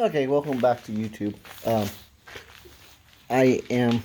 Okay, welcome back to YouTube. I am,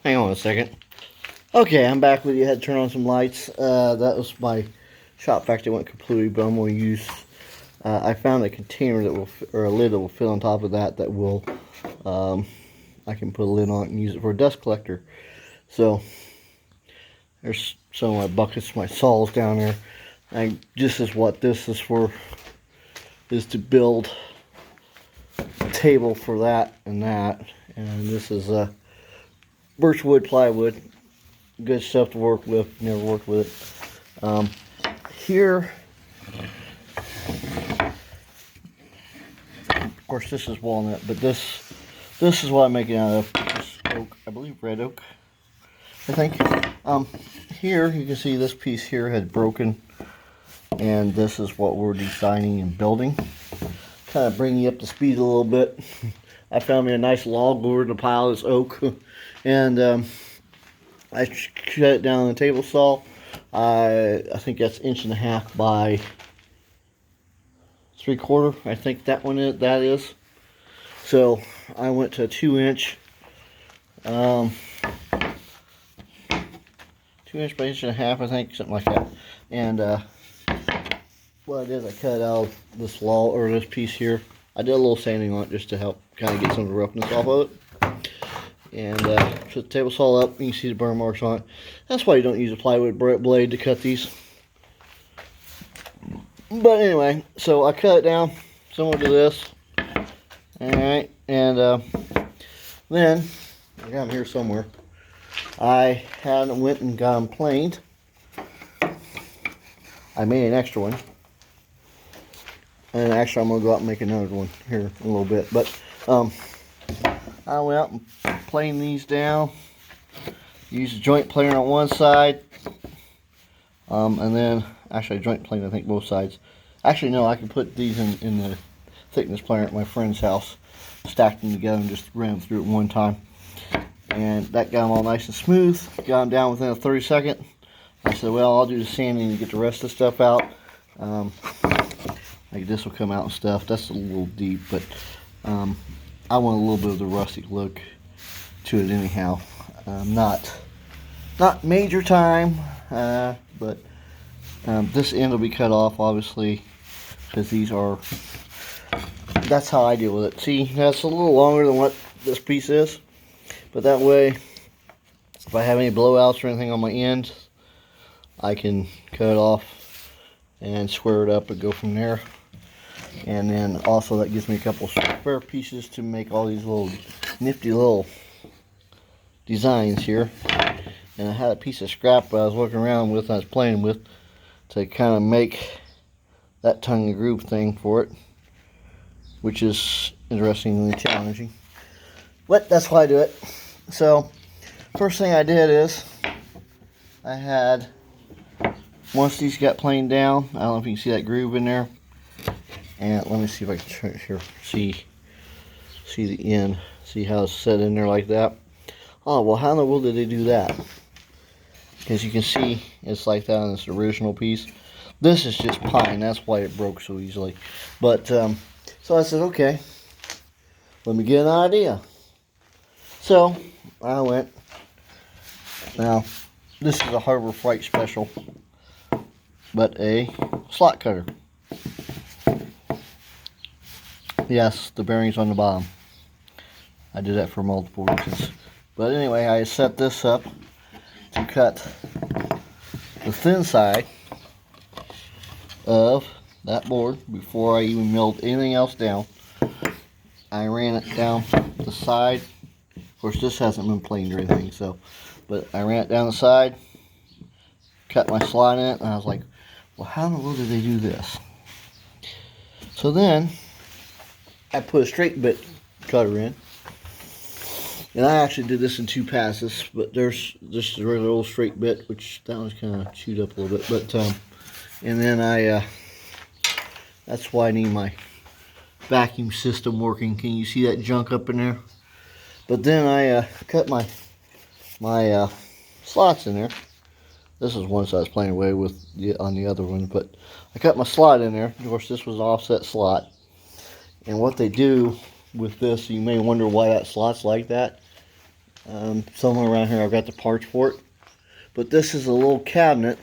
hang on a second. Okay, I'm back with you. I had to turn on some lights. That was my shop vac that went completely, but I'm going to use, I found a container that will, or a lid that will fit on top of that will, I can put a lid on it and use it for a dust collector. So, there's some of my buckets, my saws down there. And this is what this is for, is to build a table for that and that. And this is birchwood, plywood, good stuff to work with. Never worked with it. Here, of course, this is walnut, but this is what I'm making out of. This oak, I believe red oak, I think. Here you can see this piece here had broken, and this is what we're designing and building. Kind of bring you up to speed a little bit. I found me a nice log over the pile of this oak, and I cut it down on the table saw. I think that's 1.5 inches by 3/4. I think that is. So I went to a 2-inch, 2-inch by 1.5 inches, I think, something like that. And what I did, I cut out this wall or this piece here. I did a little sanding on it just to help kind of get some of the roughness off of it. And put the table saw up. You can see the burn marks on it. That's why you don't use a plywood blade to cut these. But anyway, so I cut it down similar to this. Alright, and then, I got them here somewhere. I went and got them planed. I made an extra one. And actually, I'm going to go out and make another one here in a little bit. But I went out and planed these down. Used a joint planer on one side. And then, actually, a joint planer, I think, both sides. Actually, no, I can put these in the thickness planer at my friend's house. Stacked them together and just ran them through at one time. And that got them all nice and smooth. Got them down within a 30-second. I said, well, I'll do the sanding to get the rest of the stuff out. Like this will come out and stuff. That's a little deep, but I want a little bit of the rustic look to it anyhow. Not major time, but this end will be cut off, obviously, because these are, that's how I deal with it. See, that's a little longer than what this piece is, but that way, if I have any blowouts or anything on my end, I can cut it off and square it up and go from there. And then also that gives me a couple spare pieces to make all these little nifty little designs here. And I had a piece of scrap that I was looking around with, I was playing with, to kind of make that tongue and groove thing for it, which is interestingly challenging. But that's why I do it. So first thing I did is I had, once these got planed down, I don't know if you can see that groove in there. And let me see if I can turn it here. See the end. See how it's set in there like that. Oh, well, how in the world did they do that? Because you can see it's like that on this original piece. This is just pine. That's why it broke so easily. But, so I said, okay, let me get an idea. So, I went. Now, this is a Harbor Freight special, but a slot cutter. Yes, the bearing's on the bottom. I did that for multiple reasons. But anyway, I set this up to cut the thin side of that board before I even milled anything else down. I ran it down the side. Of course, this hasn't been planed or anything, so, but I ran it down the side, cut my slot in it, and I was like, well, how in the world did they do this? So then I put a straight bit cutter in, and I actually did this in 2 passes, but there's just a regular old straight bit, which that one's kind of chewed up a little bit, but and then that's why I need my vacuum system working. Can you see that junk up in there? But then I cut my slots in there. This is one side I was playing away with on the other one, but I cut my slot in there. Of course, this was an offset slot. And what they do with this, you may wonder why that slot's like that. Somewhere around here I've got the parts for it. But this is a little cabinet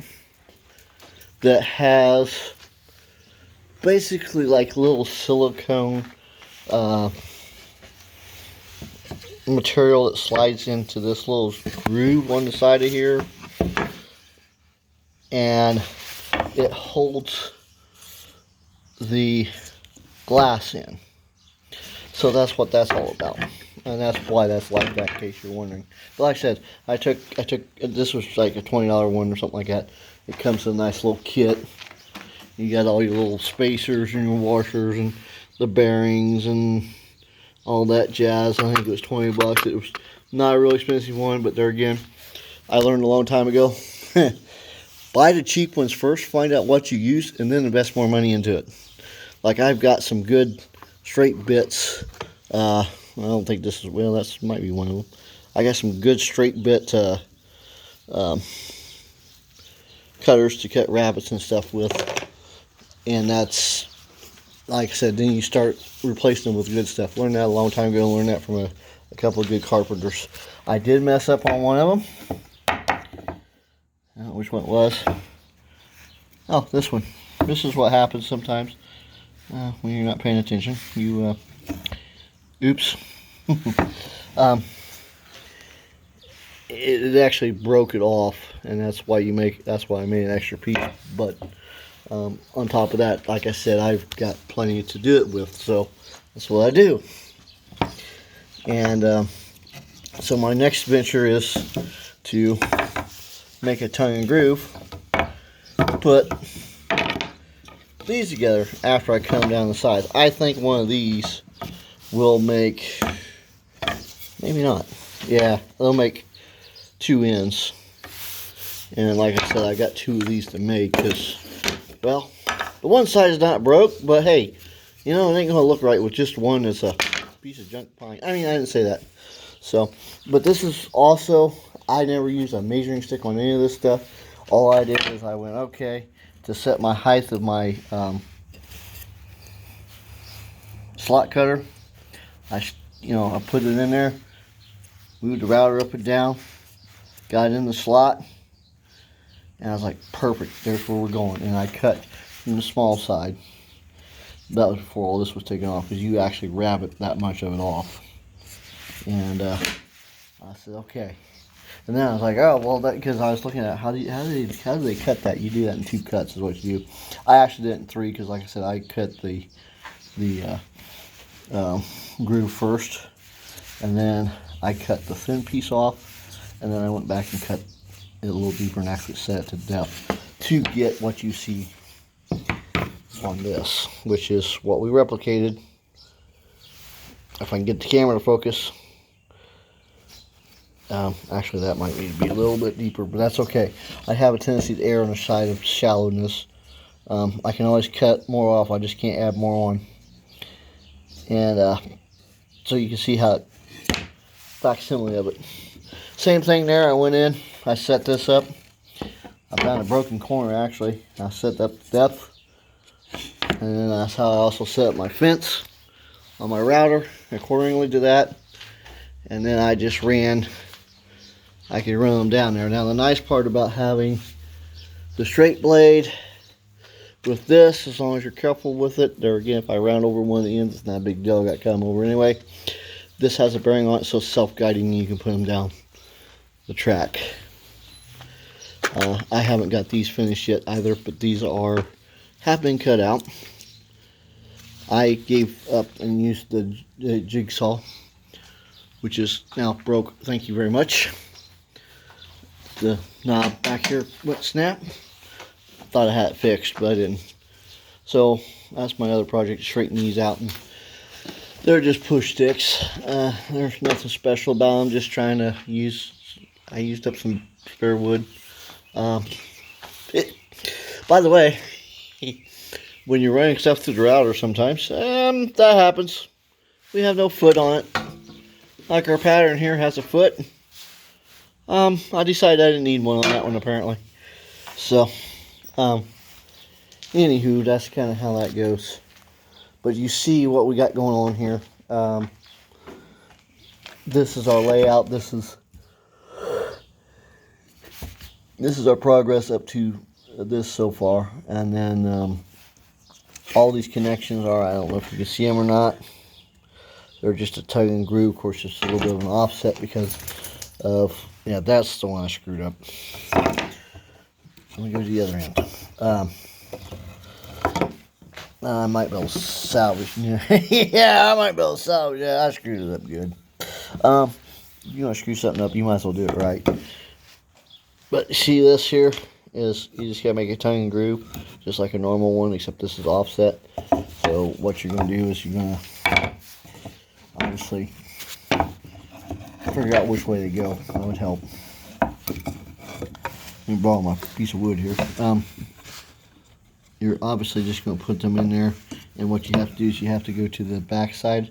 that has basically like little silicone material that slides into this little groove on the side of here, and it holds the glass in. So that's what that's all about, and that's why that's like that, in case you're wondering. But like I said, I took this was like a $20 one or something like that. It comes in a nice little kit. You got all your little spacers and your washers and the bearings and all that jazz. I think it was 20 bucks. It was not a really expensive one, but there again, I learned a long time ago. Buy the cheap ones first, find out what you use, and then invest more money into it. Like I've got some good straight bits. I don't think this is, well, that might be one of them. I got some good straight bit cutters to cut rabbits and stuff with. And that's, like I said, then you start replacing them with good stuff. Learned that a long time ago. Learned that from a couple of good carpenters. I did mess up on one of them. I don't know which one it was. Oh, this one. This is what happens sometimes when you're not paying attention. You, oops. It actually broke it off, and that's why I made an extra piece. But on top of that, like I said, I've got plenty to do it with, so that's what I do. And so my next venture is to make a tongue and groove, put these together after I come down the sides. I think one of these will make, maybe not, yeah, they'll make 2 ends. And like I said, I got 2 of these to make because, well, the one side is not broke, but hey, you know, it ain't gonna look right with just one that's a piece of junk pine. I mean, I didn't say that. So, but this is also, I never used a measuring stick on any of this stuff. All I did is I went, okay, to set my height of my slot cutter, I put it in there, moved the router up and down, got it in the slot, and I was like, perfect, there's where we're going. And I cut from the small side. That was before all this was taken off, because you actually rabbit that much of it off. And I said, okay. And then I was like, oh, well, that, because I was looking at how do they cut that? You do that in 2 cuts is what you do. I actually did it in 3, because like I said, I cut the groove first, and then I cut the thin piece off, and then I went back and cut it a little deeper and actually set it to depth to get what you see on this, which is what we replicated. If I can get the camera to focus. Actually, that might need to be a little bit deeper, but that's okay. I have a tendency to err on the side of shallowness. I can always cut more off, I just can't add more on. And so you can see how it, facsimile of it. Same thing there, I went in, I set this up. I found a broken corner actually. I set that depth. And then that's how I also set up my fence on my router accordingly to that. And then I just I could run them down there. Now the nice part about having the straight blade with this, as long as you're careful with it, there again, if I round over one of the ends, it's not a big deal, I got to cut them over anyway. This has a bearing on it, so it's self-guiding, you can put them down the track. I haven't got these finished yet either, but these have been cut out. I gave up and used the jigsaw, which is now broke, thank you very much. The knob back here went snap. Thought I had it fixed, but I didn't. So that's my other project, to straighten these out. And they're just push sticks. There's nothing special about them, just trying to I used up some spare wood. By the way, when you're running stuff through the router sometimes, that happens. We have no foot on it. Like our pattern here has a foot. I decided I didn't need one on that one apparently. So, anywho, that's kind of how that goes. But you see what we got going on here. This is our layout. This is our progress up to this so far. And then all these connections are, I don't know if you can see them or not. They're just a tug and groove. Of course, it's a little bit of an offset because of, yeah, that's the one I screwed up. Let me go to the other end. I might be able to salvage. Yeah, I might be able to salvage. Yeah, I screwed it up good. You want to screw something up, you might as well do it right. But see, this here is, you just gotta make a tongue and groove, just like a normal one, except this is offset. So what you're gonna do is you're gonna obviously figure out which way to go. That would help. Let me borrow my piece of wood here. You're obviously just going to put them in there, and what you have to do is you have to go to the back side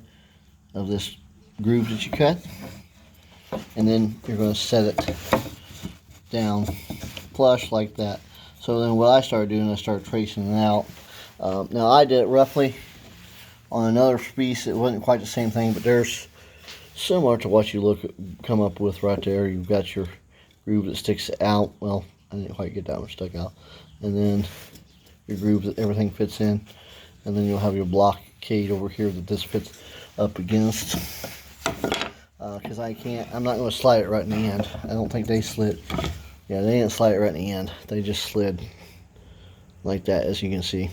of this groove that you cut, and then you're going to set it down flush like that. So then what I started doing, I started tracing it out. Now I did it roughly on another piece. It wasn't quite the same thing, but there's similar to what you come up with right there. You've got your groove that sticks out. Well, I didn't quite get that one stuck out. And then your groove that everything fits in, and then you'll have your blockade over here that this fits up against. Because I'm not going to slide it right in the end. I don't think they slid. Yeah, they didn't slide it right in the end. They just slid like that, as you can see.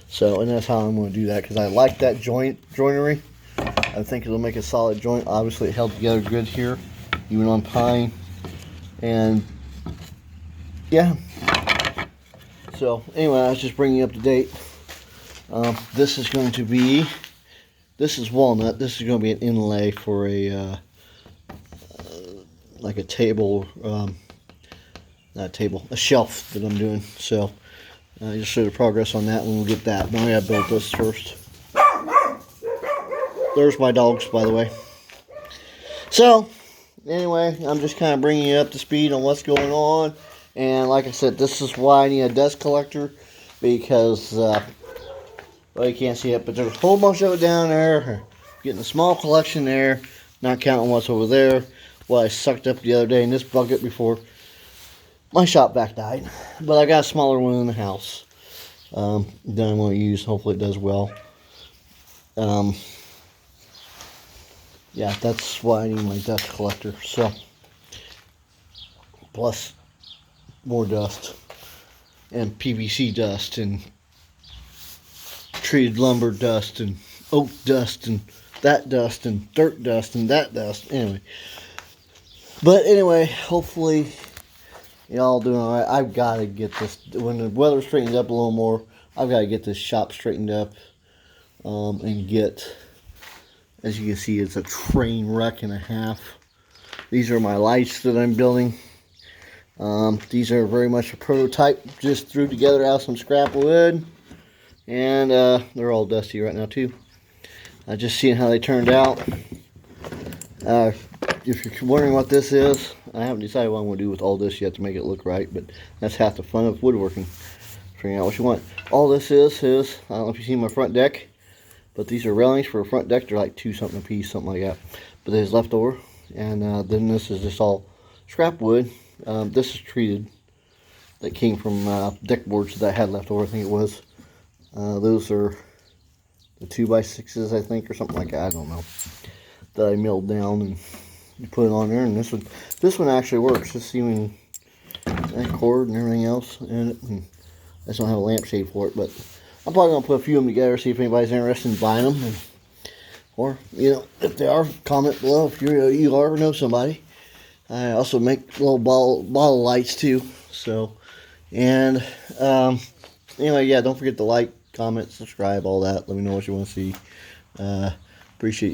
So, and that's how I'm going to do that, because I like that joinery. I think it'll make a solid joint. Obviously, it held together good here, even on pine. And yeah. So anyway, I was just bringing you up to date. This is going to be, this is walnut. This is going to be an inlay for a like a table, not a table, a shelf that I'm doing. So I just show the progress on that, and we'll get that. But I gotta build this first. There's my dogs, by the way. So anyway, I'm just kind of bringing you up to speed on what's going on. And like I said, this is why I need a dust collector, because, well, you can't see it, but there's a whole bunch of it down there. Getting a small collection there, not counting what's over there. What I sucked up the other day in this bucket before my shop vac died. But I got a smaller one in the house that I'm going to use. Hopefully it does well. Yeah, that's why I need my dust collector. So, plus more dust, and PVC dust, and treated lumber dust, and oak dust, and that dust, and dirt dust, and that dust. But anyway, hopefully y'all doing all right. I've got to get this, when the weather straightens up a little more, I've got to get this shop straightened up, and get, as you can see, it's a train wreck and a half. These are my lights that I'm building. These are very much a prototype, just threw together out of some scrap wood, and they're all dusty right now too. Just seeing how they turned out. If you're wondering what this is, I haven't decided what I'm going to do with all this yet to make it look right, but that's half the fun of woodworking, figuring out what you want. All this is, I don't know if you see my front deck, but these are railings for a front deck. They're like $2 something a piece, something like that. But there's leftover, and then this is just all scrap wood. This is treated, that came from deck boards that I had left over, I think it was. Those are the 2x6s, I think, or something like that, I don't know, that I milled down and you put it on there. And this one actually works, just even that cord and everything else in it. And I just don't have a lampshade for it, but I'm probably going to put a few of them together, see if anybody's interested in buying them. Or, you know, if they are, comment below if you are or know somebody. I also make little bottle lights too. So, and anyway, yeah, don't forget to like, comment, subscribe, all that. Let me know what you want to see. Appreciate